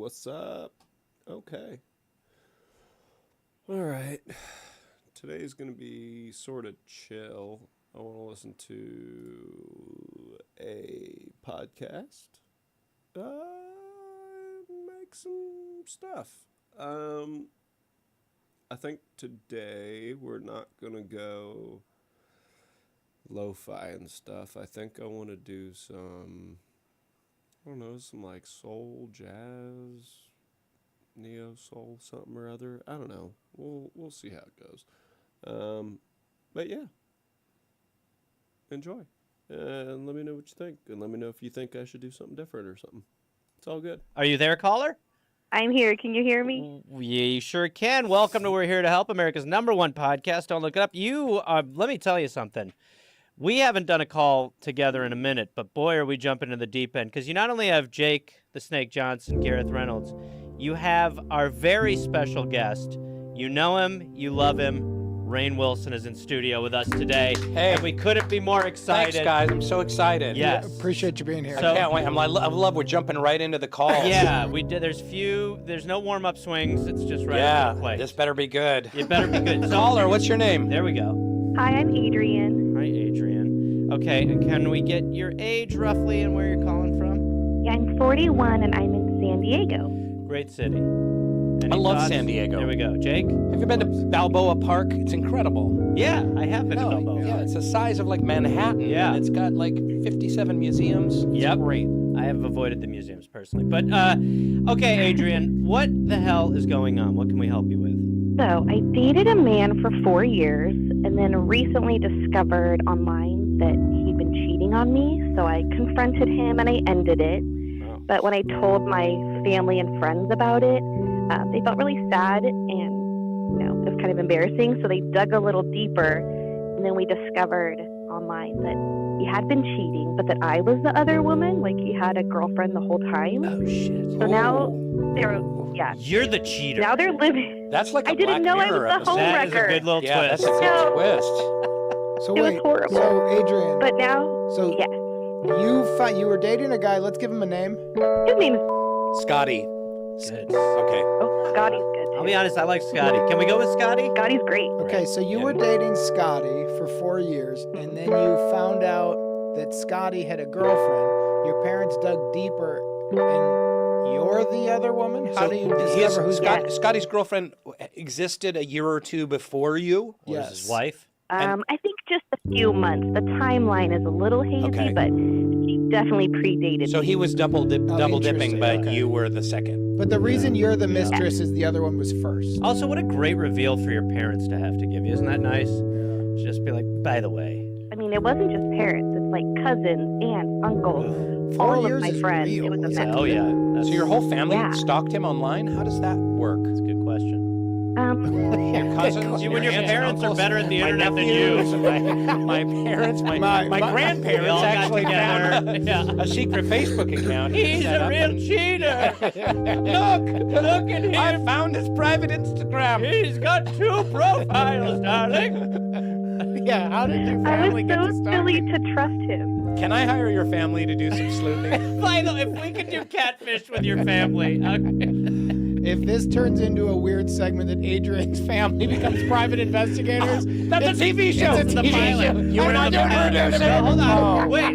what's up? Okay. All right. Today's going to be sort of chill. I want to listen to a podcast. Make some stuff. I think today we're not going to go Lofi and stuff. I think I want to do some, I don't know, some like soul, jazz, neo soul, something or other. I don't know. We'll see how it goes. But yeah, enjoy. And let me know what you think. And let me know if you think I should do something different or something. It's all good. Are you there, caller? I'm here. Can you hear me? Yeah, you sure can. Welcome to We're Here to Help, America's #1 podcast. Don't look it up. Let me tell you something. We haven't done a call together in a minute, but boy, are we jumping into the deep end. Because you not only have Jake the Snake Johnson, Gareth Reynolds, you have our very special guest. You know him, you love him. Rainn Wilson is in studio with us today. Hey. And we couldn't be more excited. Thanks, guys. I'm so excited. Yes. Yeah, appreciate you being here. I can't wait. I love we're jumping right into the calls. Yeah, we did. There's no warm-up swings. It's just right into the play. This better be good. It better be good. Caller, what's your name? There we go. Hi, I'm Adrian. Hi, Adrian. Okay, and can we get your age roughly and where you're calling from? Yeah, I'm 41 and I'm in San Diego. Great city. Any I love thoughts? San Diego. There we go. Jake? Have you been to Balboa Park? It's incredible. Yeah, I have been to Balboa. Yeah, it's the size of like Manhattan. Yeah. And it's got like 57 museums. It's Yep. great. I have avoided the museums personally. But, okay, Adrian, what the hell is going on? What can we help you with? So I dated a man for 4 years and then recently discovered online that he'd been cheating on me. So I confronted him and I ended it. Oh. But when I told my family and friends about it, they felt really sad and, it was kind of embarrassing. So they dug a little deeper and then we discovered online that he had been cheating, but that I was the other woman. Like he had a girlfriend the whole time. Oh, shit. So now they're, You're the cheater. now they're living. That's like a I didn't Black know I Mirror was the episode. That is a homewrecker. good little Yeah, that's twist. a good No. twist. So It was wait, horrible. so Adrian, But now, so yes. you were dating a guy. Let's give him a name. His name is, Scotty. Good. Okay. oh, Scotty's good too. I'll be honest, I like Scotty. Can we go with Scotty? Scotty's great. Okay, so you were dating Scotty for 4 years, and then you found out that Scotty had a girlfriend. Your parents dug deeper, and you're the other woman. How do you discover who's Scotty's girlfriend existed a year or two before you? Or is his wife? And- I think just a few months. The timeline is a little hazy, Okay. but he definitely predated So me. he was double dipping, interesting. but Okay. you were the second. But the reason you're the mistress is the other one was first. Also, what a great reveal for your parents to have to give you. Isn't that nice? Just be like, by the way. I mean, it wasn't just parents. It's like cousins, aunts, uncles, 4 all of years my is friends. real. It was a Is mess. that Oh, yeah. That's So your whole family Yeah. stalked him online? How does that work? That's a good question. Your cousins? See, when your aunts and parents are uncles, better at the my internet than nephews, you. My parents, my We grandparents all got actually found together. a secret Facebook account. He's set a up real and- cheater. Look at him. I found his private Instagram. He's got 2 profiles, darling. Yeah, how did your I family was get to so start? silly to trust him. Can I hire your family to do some sleuthing? Final, if we could do catfish with your family. Okay. If this turns into a weird segment that Adrian's family becomes private investigators, That's a TV show. It's a The TV pilot. show. You were I'm in the not pilot. doing it. No, hold on. Oh. Wait.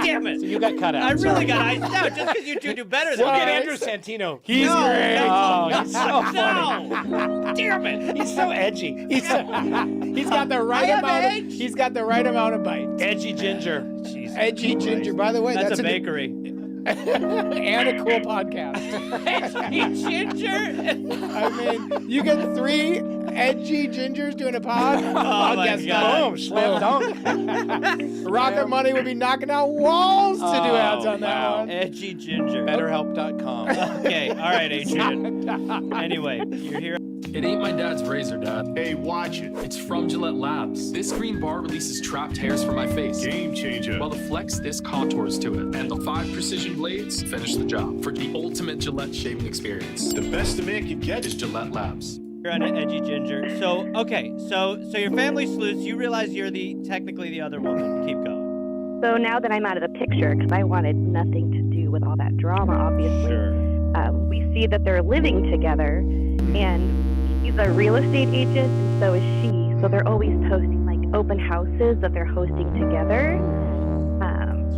Damn it. So you got cut out. I really Sorry. got iced out just because you two do better than Look me. at Andrew Santino. He's No, great. Oh, no, he's so funny. no. Damn it. He's so edgy. He's got the right I have amount. edge. He's got the right amount of bite. Edgy ginger. Jesus Edgy Christ. ginger. By the way, That's that's a bakery. and a cool podcast. Edgy ginger. I mean, you get 3 edgy gingers doing a pod. Oh, my God. Boom, slam dunk. Rocket Money would be knocking out walls to do Oh, ads on that wow. one. Edgy ginger. BetterHelp.com. Okay. All right, Adrian. Anyway, you're here. It ain't my dad's razor, Dad. Hey, watch it. It's from Gillette Labs. This green bar releases trapped hairs from my face. Game changer. While the Flex Disc contours to it. And the 5 precision blades finish the job for the ultimate Gillette shaving experience. The best a man can get is Gillette Labs. You're on an edgy ginger. So, okay. So your family sleuths, you realize you're technically the other woman. Keep going. So now that I'm out of the picture, because I wanted nothing to do with all that drama, obviously. Sure. we see that they're living together, and he's a real estate agent, and so is she. So they're always hosting like open houses that they're hosting together,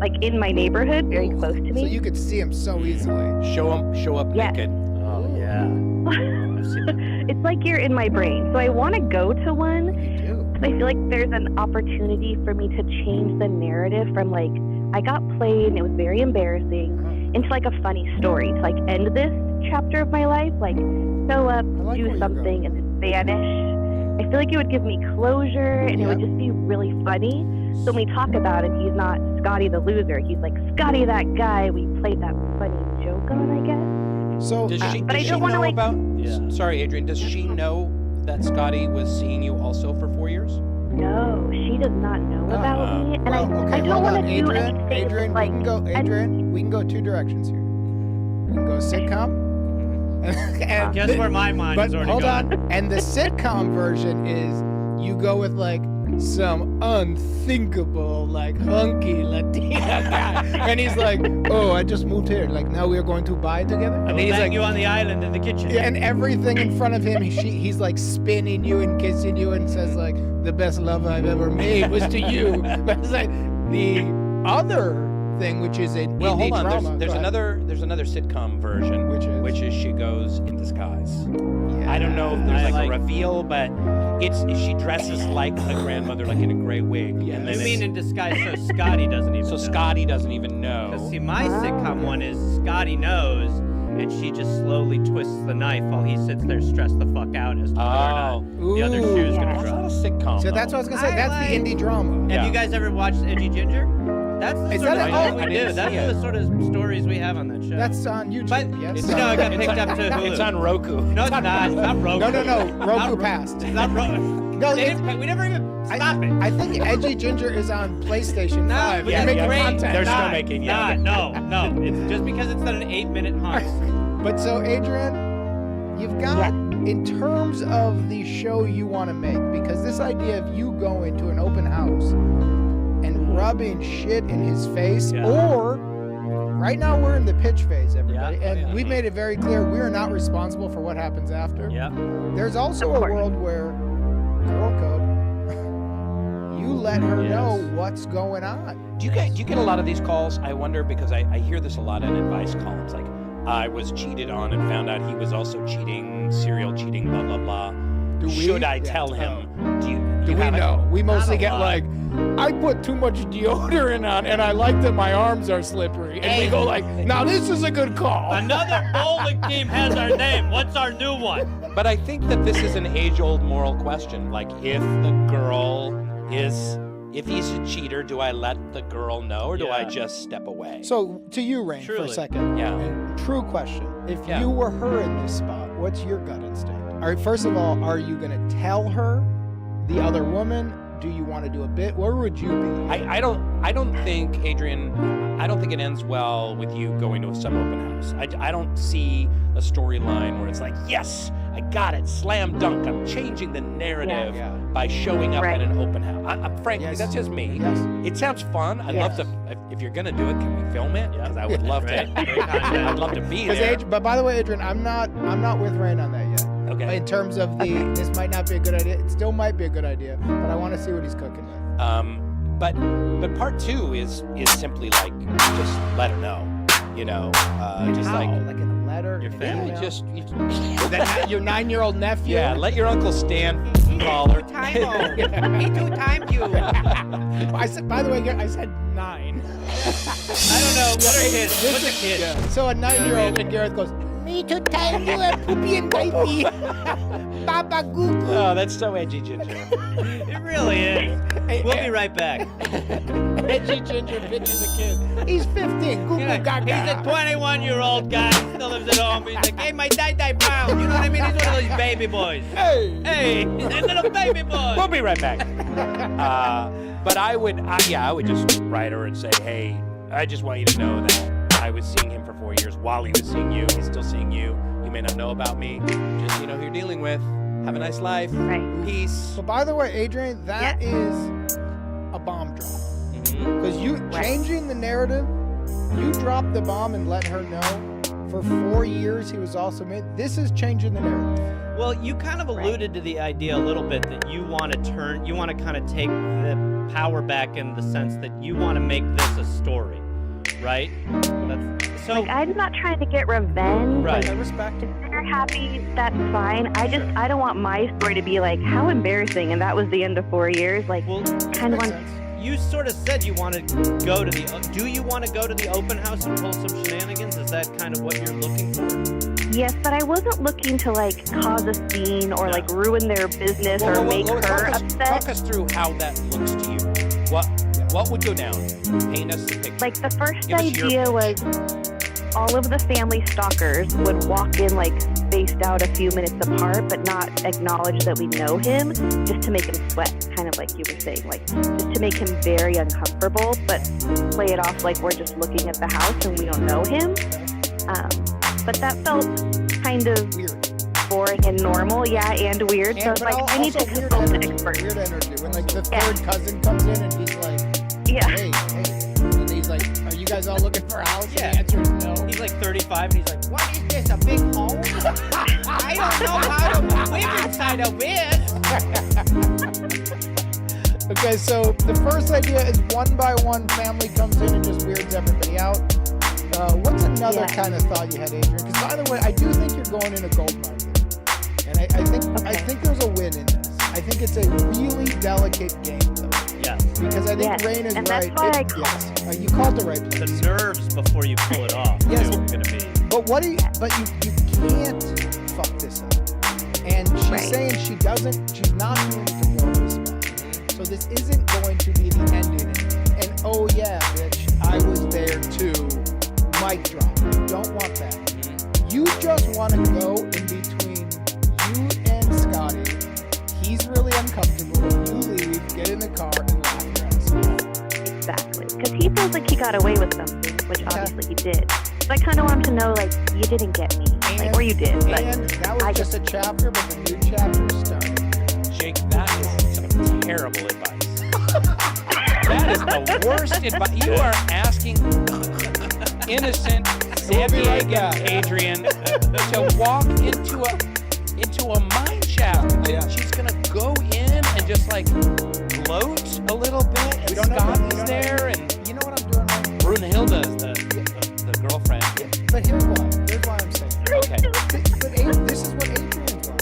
like in my neighborhood, very close to me. So you could see him so easily. Show up Yes. naked. Oh yeah. I've seen that. It's like you're in my brain. So I want to go to one. Me too. I feel like there's an opportunity for me to change the narrative from like I got played and it was very embarrassing into like a funny story to like end this chapter of my life, like show up, I like where do you're something, going. and then vanish. I feel like it would give me closure and it would just be really funny. So when we talk about it, he's not Scotty the loser. He's like Scotty that guy we played that funny joke on, I guess. So Does she, but I does don't she wanna, know like- about? Yeah. Sorry, Adrian. Does she know that Scotty was seeing you also for 4 years? No, she does not know about me, and well, I don't hold want on, to do Adrian. anything Adrian, like we can go two directions here. We can go sitcom. and Guess where my mind but is already hold gone. on. And the sitcom version is you go with like some unthinkable, like hunky Latina guy, and he's like, "Oh, I just moved here. Like now we are going to buy together." And We'll he's bang like, you on the island in the kitchen. yeah, and everything in front of him, he's like spinning you and kissing you and says like, "The best love I've ever made was to you." But it's like the other thing, which is a Well, indie hold on. drama. There's Go ahead. another sitcom version, Which is? she goes in disguise. Yeah. I don't know if there's I like a like- reveal, but she dresses like a grandmother, like in a gray wig, and You then mean it's- in disguise so Scotty doesn't even so know. Scotty doesn't even know. Because see, my sitcom one is Scotty knows, and she just slowly twists the knife while he sits there stressed the fuck out as to whether or not the other Ooh. shoe's Yeah. gonna That's not a drop. sitcom. So that's what I was gonna say. I That's like- the indie drama. Have Yeah. you guys ever watched Edgy Ginger? That's the Is sort that of a- thing oh, we I do. didn't That's see the it. sort of stories we have on that show. That's on YouTube. But yes. it's, no, it got picked up to Hulu. It's on Roku. No, it's not. It's not Roku. No. Not Roku Ro- passed. It's not Roku. No, They it's- didn't- we never even stop it. I think Edgy Ginger is on PlayStation No, 5. but They're it's making great. content. They're still Not, making, yeah. No. It's just because it's not an 8-minute hunt. But so, Adrian, you've got, in terms of the show you want to make, because this idea of you going to an open house and rubbing shit in his face, Yeah. or right now we're in the pitch phase, everybody, Yeah. and Yeah. we've made it very clear we are not responsible for what happens after. Yep. There's also Of a course. world where, girl code, you let her Yes. know what's going on. Do you get a lot of these calls? I wonder because I hear this a lot in advice columns. Like, I was cheated on and found out he was also cheating, serial cheating, blah blah blah. Do we? Should I Yeah. tell him? Do you Do we have a- know? We mostly Not a get lot. like, I put too much deodorant on and I like that my arms are slippery. And we go like, now this is a good call. Another bowling team has our name. What's our new one? But I think that this is an age-old moral question. Like, if the girl is, if he's a cheater, do I let the girl know or do I Yeah. just step away? So to you, Rain, for a Truly. second. Yeah. And true question. If Yeah. you were her in this spot, what's your gut instinct? First of all, are you going to tell her, the other woman? Do you want to do a bit? Where would you be? I don't think, Adrian, I don't think it ends well with you going to some open house. I don't see a storyline where it's like, yes, I got it, slam dunk. I'm changing the narrative Yeah. by showing up Right. at an open house. I'm frankly, Yes. that's just me. Yes. It sounds fun. I'd Yes. love to, if you're gonna do it, can we film it? Because I would love Right. to. Great content. I'd love to be there. But by the way, Adrian, I'm not with Rain on that yet. Okay. In terms of this might not be a good idea. It still might be a good idea, but I want to see what he's cooking with. But part two is simply like just let her know, just How? like Like in a letter? Your in an family. email? just Your 9-year-old nephew? yeah, let your Uncle Stan call her. Me too, time you. I said, by the way, I said 9. I don't know. What are kids? What's a kid? Yeah. So a 9-year-old and Gareth goes, me too, time you, a poopy and baby. Baba goo goo. Oh, that's so edgy, Ginger. It really is. We'll be right back. Edgy Ginger bitches a kid. He's 15. Goo goo Yeah, gaga. he's a 21-year-old guy. Still lives at home. He's like, hey, my die pound. You know what I mean? He's one of those baby boys. Hey. Hey, he's a little baby boy. We'll be right back. But I would just write her and say, hey, I just want you to know that I was seeing him for 4 years while he was seeing you. He's still seeing you. You may not know about me. Just who you're dealing with. Have a nice life. Right. Peace. So by the way, Adrian, that is a bomb drop. Because you changing the narrative, you drop the bomb and let her know. For 4 years, he was also married. This is changing the narrative. Well, you kind of alluded to the idea a little bit that you want to kind of take the power back in the sense that you want to make this a story, right? So Like, I'm not trying to get revenge. Right. Like, I respect it. if they're happy, that's fine. I don't want my story to be like, how embarrassing, and that was the end of 4 years. Like, well, kind of Makes want. sense. you sort of said you want to go to the. Do you want to go to the open house and pull some shenanigans? Is that kind of what you're looking for? Yes, but I wasn't looking to like cause a scene or like ruin their business or make her upset. Talk us through how that looks to you. What would go down? Paint us the picture. Like, the first Give us your idea pitch. was all of the family stalkers would walk in like spaced out a few minutes apart, but not acknowledge that we know him, just to make him sweat, kind of like you were saying, like just to make him very uncomfortable, but play it off like we're just looking at the house and we don't know him. But that felt kind of Weird. boring and normal, yeah, and weird. So I was but like, I need to also weird consult an energy. expert. Weird energy. When like the Yeah. third cousin comes in and he's like, Yeah. hey, and he's like, are you guys all looking for a house? Yeah. And the answer is no. He's like 35 and he's like, what is this, a big home? I don't know how to live inside a whiz. Okay, so the first idea is one by one family comes in and just weirds everybody out. What's another Yeah. kind of thought you had, Adrian? Because by the way, I do think you're going in a gold mine here. And I think there's a win in this. I think it's a really delicate game though. Yeah. Because I think Yes, Rain is and right. that's why I yes. You called the right The place. nerves before you pull it off Yes. too, are going to be. But you can't fuck this up. And she's Right. saying she's not going to blow this spot. So this isn't going to be the ending. And oh yeah, bitch, I was there too. Mic drop. Don't want that. You just want to go in between you and Scotty. He's really uncomfortable. You leave, get in the car, and laugh your ass off. Exactly. Because he feels like he got away with something, which obviously he did. So I kind of want him to know, like, you didn't get me. Like, or you did, but And that was I just a chapter, but the new chapter started. Jake, that is some terrible advice. That is the worst advice. You are asking innocent San We'll be right Diego back. Adrian to walk into a mine shaft. Yeah. She's gonna go in and just like gloat a little bit. And We don't know. Scott We is don't there, know. and You know what I'm doing right now? Brunhilde is the girlfriend. But here's why I'm saying. Okay. But this is what Adrian's on.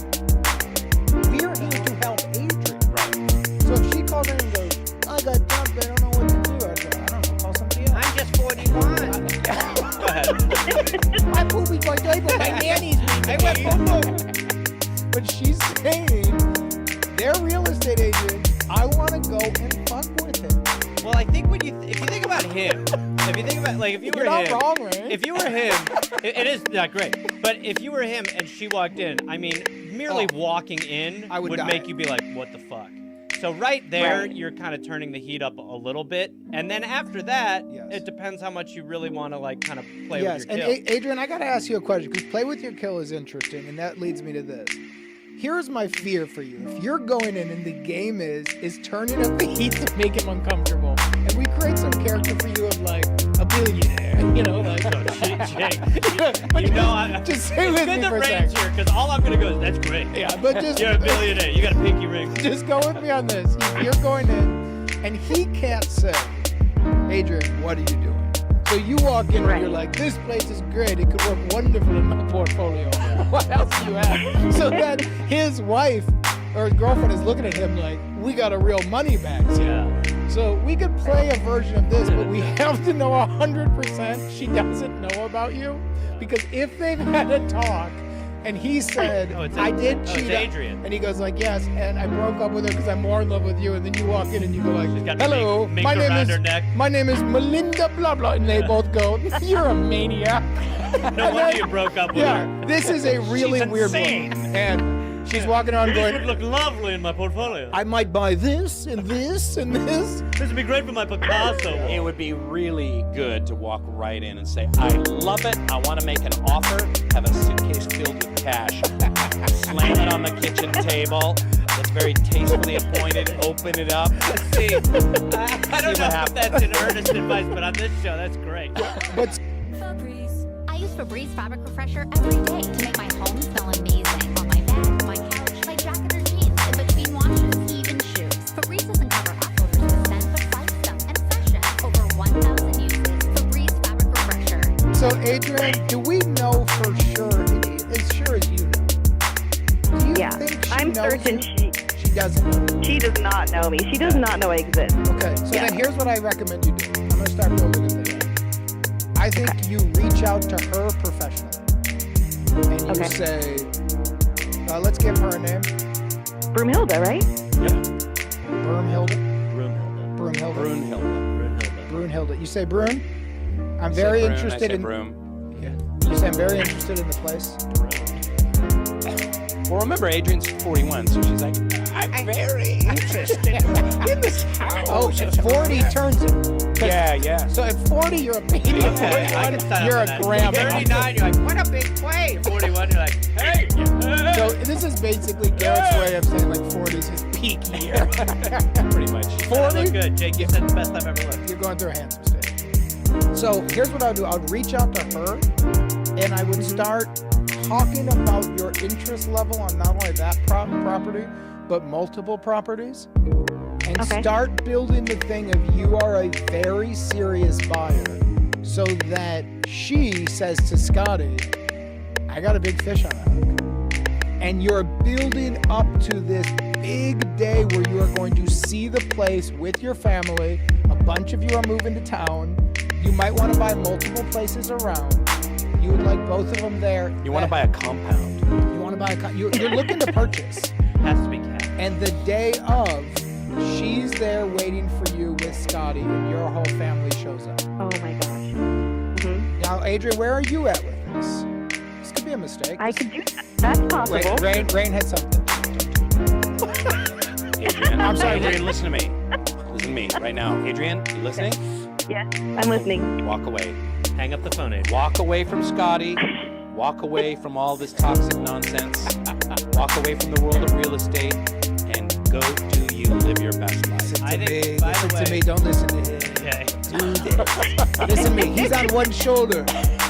We are here to help Adrian. Right. So if she calls in and goes, I got dumped, I don't know what to do. I go, I don't know, call somebody else. I'm just 41. Go ahead. My poopy's my diaper, my nanny's I went poo-poo. But she's saying, they're real estate agents. I want to go and fuck with him. Well, I think if you think about him, if you think about, like, if you were You're not him, wrong, right? if you were him, it is not great. But if you were him and she walked in, I mean, merely walking in I would die. make you be like, what the fuck? So right there, Right. you're kind of turning the heat up a little bit. And then after that, Yes. it depends how much you really want to, like, kind of play yes, with your and kill. Adrian, I got to ask you a question because play with your kill is interesting, and that leads me to this. Here's my fear for you. If you're going in and the game is turning up the heat to make him uncomfortable, and we create some character for you of like a billionaire, you know, like Jake, you know, just stay it's with good me that for a Rain's second. here, because all I'm going to go is, that's great. Yeah, but just You're a billionaire. You got a pinky ring. just go with me on this. You're going in, and he can't say, Adrian, what are you doing? So you walk in and Right. you're like, this place is great. It could work wonderful in my portfolio. What else do you have? So that his wife or girlfriend is looking at him like, we got a real money bag. Yeah. So we could play a version of this, but we have to know 100% she doesn't know about you. Because if they've had a talk and he said, Oh, it's I did it's cheat, Adrian. and he goes like, yes, and I broke up with her because I'm more in love with you, and then you walk in and you go like, She's got the hello, mink my name around is her neck. my name is Melinda blah blah, and they both go, you're a maniac. No wonder you broke up with her. Yeah, this is a really She's weird insane. one. And she's walking around This would going, look lovely in my portfolio. I might buy this and this and this. This would be great for my Picasso. It would be really good to walk right in and say, I love it. I want to make an offer. Have a suitcase filled with cash. Slam it on the kitchen table. That's very tastefully appointed. Open it up. Let's see. I don't what know if happens. that's an earnest advice, but on this show, that's great. But Fabrice, I used Febreze fabric refresher every day to make my home smell amazing. On my bed, my couch, my jacket or jeans, in between washes, even shoes. Febreze doesn't cover hot odors with scent, but fights them and freshen. Over 1,000 uses. Febreze fabric refresher. So, Adrian, do we know for sure, as sure as you know? Do you Yeah, think she I'm knows certain you? She doesn't know. she does not know me. She does not know I exist. Okay, so Yeah. then here's what I recommend you do. I'm going to start building a thing. I think you reach out to her professionally. And you Okay. say, let's give her a name. Broomhilda, right? Broomhilda. Broomhilda. Broomhilda. Broomhilda. Broomhilda. You say Broom? I'm Say very Broom, I interested say in. Broom. Yeah. You say I'm very interested in the place. Well, remember, Adrian's 41, so she's like, I'm very interested in this house. Oh, at 40 turns it. 'Cause- Yeah. So at 40, you're a baby. At Okay, I 41, can sign you're up a for that. grandma. 39, you're like, what a big play. 41, you're like, hey. So this is basically Garrett's way of saying like 40 is his peak year. Pretty much. 40, Look good. Jake, you said the best I've ever looked. you're going through a handsome stage. So here's what I would do. I would reach out to her and I would start talking about your interest level on not only that property, but multiple properties. And Okay. start building the thing of you are a very serious buyer so that she says to Scotty, I got a big fish on the hook. And you're building up to this big day where you are going to see the place with your family. A bunch of you are moving to town. You might want to buy multiple places around. You would like both of them there. You want to buy a compound. You want to buy you're looking to purchase. Has to be cash. And the day of, she's there waiting for you with Scotty, and your whole family shows up. Oh my gosh. Now, Adrian, where are you at with this? This could be a mistake. I could do that. That's possible. Rain had something. Adrian, I'm sorry, Adrian, listen to me. Listen to me right now. Adrian, you listening? Yes, I'm listening. Walk away. Hang up the phone, Adrian. Walk away from Scotty. Walk away from all this toxic nonsense. Walk away from the world of real estate and go do you. Live your best life. Listen I to think, me. by the Listen to way- me. Don't listen to him. Okay. Do this. Listen to me. He's on one shoulder.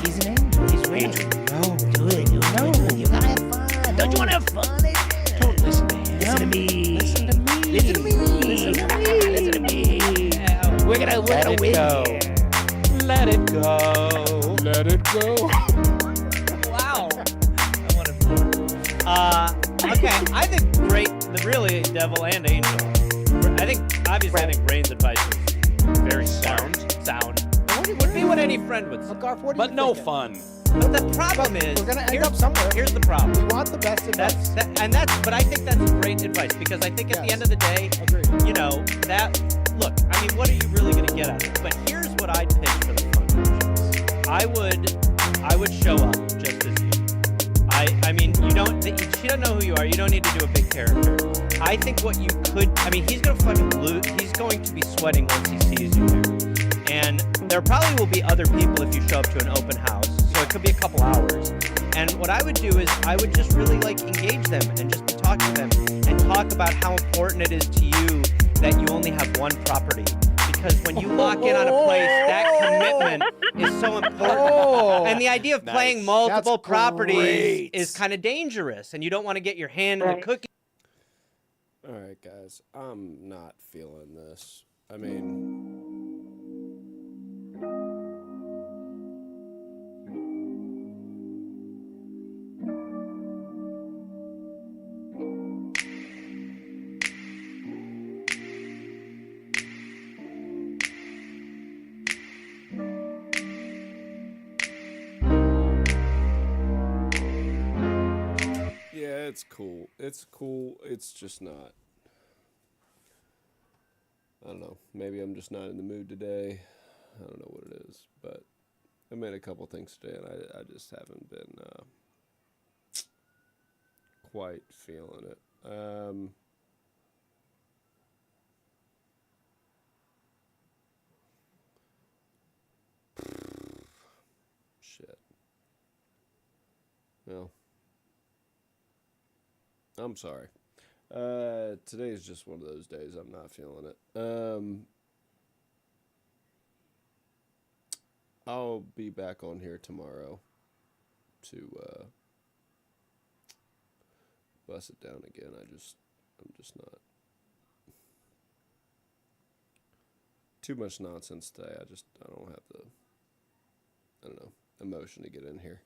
He's an angel. He's Adrian. No, do it. No, you gotta have fun. Don't you want to have fun, Adrian? Don't listen to him. Listen to me. Listen to me. Listen to me. Listen to me. Listen to me. We're gonna Let win it go. here. Let it go. Let it go. Wow. I wanted more. Okay, I think really devil and angel. I think, obviously, I think Rain's advice is very sound. It would be what any friend would say. Garth, what are But you no thinking? fun. But the problem is, We're gonna end here's- up somewhere. Here's the problem. We want the best advice. But I think that's great advice because I think at the Yes. end of the day, Agreed. you know, look, I mean, what are you really going to get out of it? But here's what I'd pitch for the fun versions. I would show up just as you. I mean, she doesn't know who you are. You don't need to do a big character. I think what you could, I mean, he's going to fucking lose. He's going to be sweating once he sees you there. And there probably will be other people if you show up to an open house. So it could be a couple hours. And what I would do is I would just really engage them and just talk to them and talk about how important it is to you that you only have one property. Because when you lock in on a place, that commitment is so important. And the idea of playing Nice. multiple That's properties great. is kind of dangerous, and you don't want to get your hand in the Right. cookie. All right, guys, I'm not feeling this. I mean, yeah, it's cool. It's cool. It's just not. I don't know. Maybe I'm just not in the mood today. I don't know what it is, but I made a couple things today, and I just haven't been quite feeling it. Shit. Well, I'm sorry. Today is just one of those days. I'm not feeling it. I'll be back on here tomorrow. to bust it down again. I'm just not. Too much nonsense today. I don't have the, I don't know, emotion to get in here.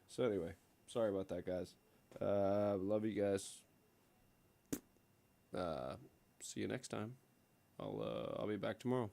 So anyway, sorry about that, guys. Love you guys. See you next time. I'll be back tomorrow.